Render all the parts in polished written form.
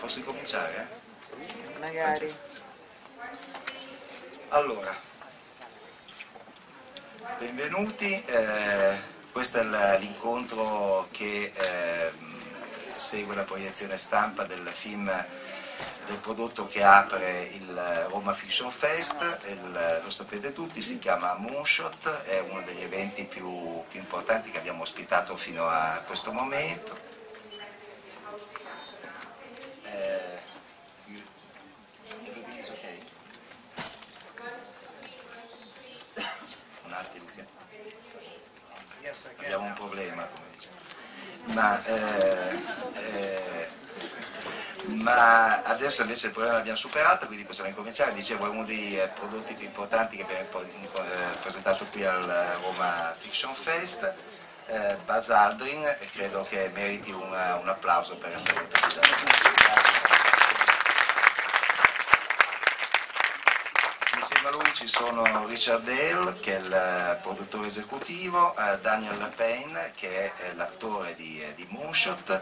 Posso incominciare? Magari. Allora, benvenuti, questo è l'incontro che segue la proiezione stampa del film, del prodotto che apre il Romafictionfest, lo sapete tutti, si chiama Moonshot, è uno degli eventi più importanti che abbiamo ospitato fino a questo momento. Un attimo che abbiamo un problema, come dice. Ma adesso invece il problema l'abbiamo superato, quindi possiamo incominciare. Dicevo, è uno dei prodotti più importanti che abbiamo presentato qui al Roma Fiction Fest, Buzz Aldrin, e credo che meriti un applauso per essere utilizzato. Insieme a lui ci sono Richard Dale, che è il produttore esecutivo, Daniel Payne, che è l'attore di Moonshot,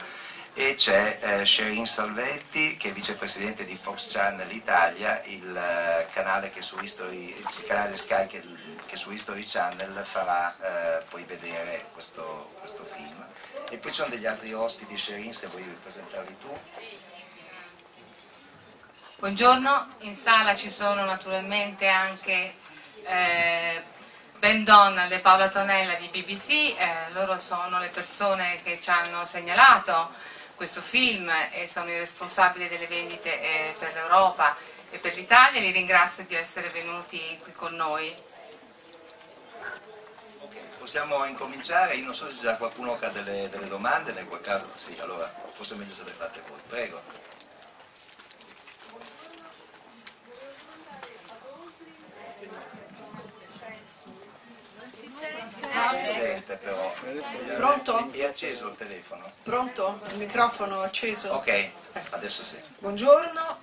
e c'è Sherin Salvetti, che è vicepresidente di Fox Channel Italia, il canale Sky che su History Channel farà poi vedere questo film. E poi ci sono degli altri ospiti. Sherin, se vuoi presentarli tu. Buongiorno, in sala ci sono naturalmente anche Ben Donald e Paola Tonella di BBC, loro sono le persone che ci hanno segnalato questo film e sono i responsabili delle vendite per l'Europa e per l'Italia. Li ringrazio di essere venuti qui con noi. Okay, possiamo incominciare. Io non so se c'è già qualcuno che ha delle domande, nel qual caso sì, allora forse è meglio se le fate voi. Prego. Si sente però. Pronto? È acceso il telefono? Pronto? Il microfono acceso? Ok, adesso sì. Buongiorno,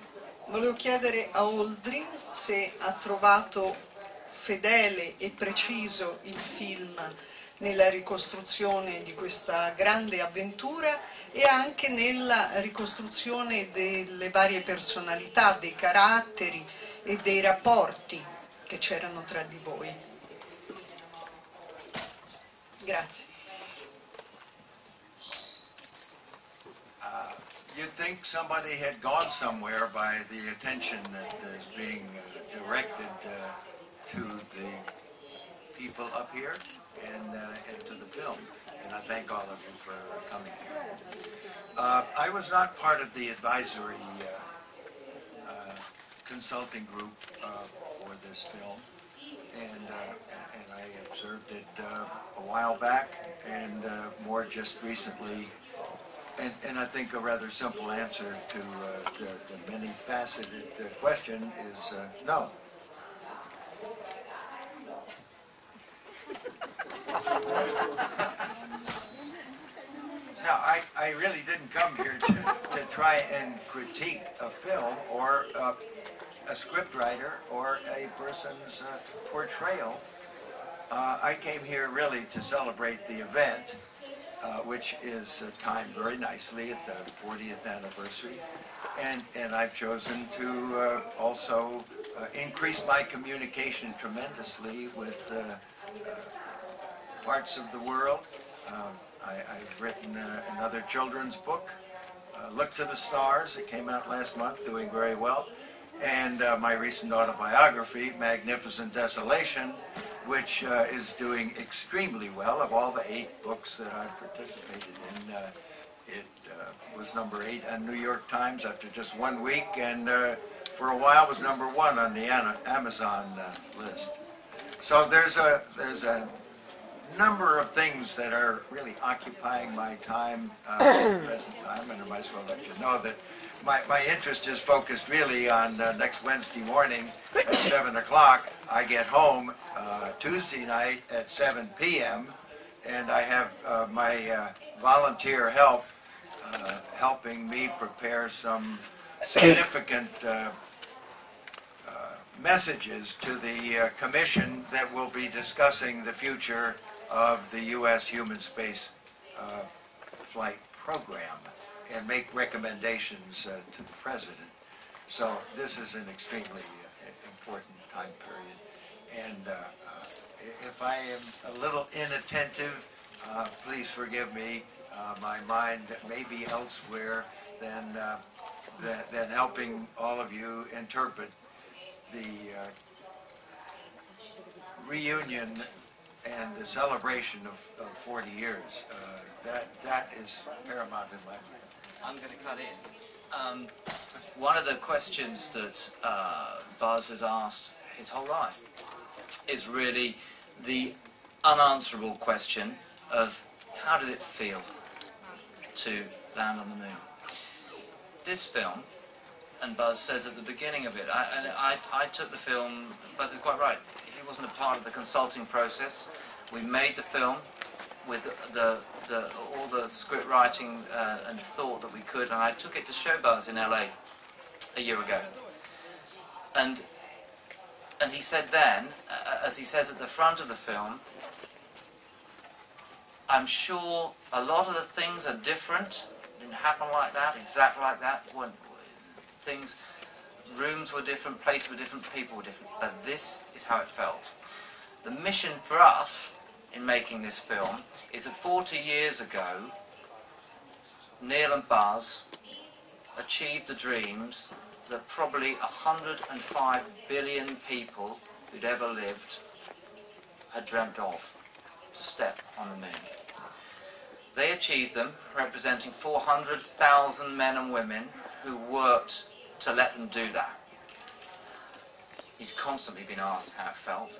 volevo chiedere a Aldrin se ha trovato fedele e preciso il film nella ricostruzione di questa grande avventura e anche nella ricostruzione delle varie personalità, dei caratteri e dei rapporti che c'erano tra di voi. Grazie. You'd think somebody had gone somewhere by the attention that is being directed to the people up here and to the film. And I thank all of you for coming here. I was not part of the advisory consulting group for this film. And I observed it a while back, and more just recently. And I think a rather simple answer to the many-faceted question is no. Now, I really didn't come here to try and critique a film or a scriptwriter or a person's portrayal. I came here really to celebrate the event, which is timed very nicely at the 40th anniversary, and I've chosen to also increase my communication tremendously with parts of the world. I've written another children's book, Look to the Stars. It came out last month, doing very well. And my recent autobiography, Magnificent Desolation, which is doing extremely well. Of all the 8 books that I've participated in, it was number 8 on New York Times after just 1 week, and for a while was number 1 on the Amazon list. So there's a number of things that are really occupying my time at the present time, and I might as well let you know that my interest is focused really on next Wednesday morning at 7 o'clock. I get home Tuesday night at 7 p.m. and I have my volunteer help helping me prepare some significant messages to the commission that will be discussing the future of the U.S. human space flight program and make recommendations to the president. So this is an extremely important time period. And if I am a little inattentive, please forgive me. My mind may be elsewhere than helping all of you interpret the reunion and the celebration of 40 years. That is paramount in my mind. I'm going to cut in. One of the questions that Buzz has asked his whole life is really the unanswerable question of how did it feel to land on the moon? This film, and Buzz says at the beginning of it, I took the film, Buzz is quite right, he wasn't a part of the consulting process. We made the film with all the script writing and thought that we could, and I took it to show Buzz in LA a year ago. And he said then, as he says at the front of the film, I'm sure a lot of the things are different. It didn't happen like that, exactly like that. When rooms were different, places were different, people were different. But this is how it felt. The mission for us in making this film is that 40 years ago, Neil and Buzz achieved the dreams that probably 105 billion people who'd ever lived had dreamt of, to step on the moon. They achieved them, representing 400,000 men and women who worked to let them do that. He's constantly been asked how it felt.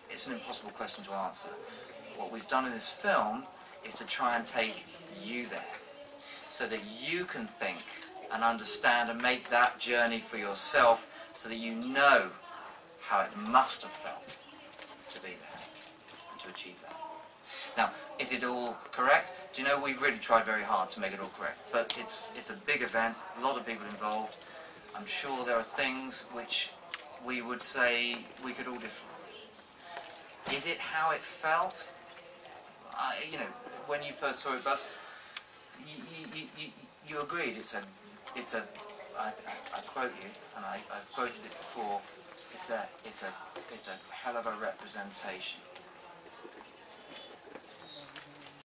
It's an impossible question to answer. What we've done in this film is to try and take you there, so that you can think and understand and make that journey for yourself, so that you know how it must have felt to be there and to achieve that. Now, is it all correct? Do you know, we've really tried very hard to make it all correct, but it's a big event, a lot of people involved. I'm sure there are things which we would say we could all differ. Is it how it felt? You know, when you first saw it, Buzz, you agreed. I quote you, and I've quoted it before. It's a hell of a representation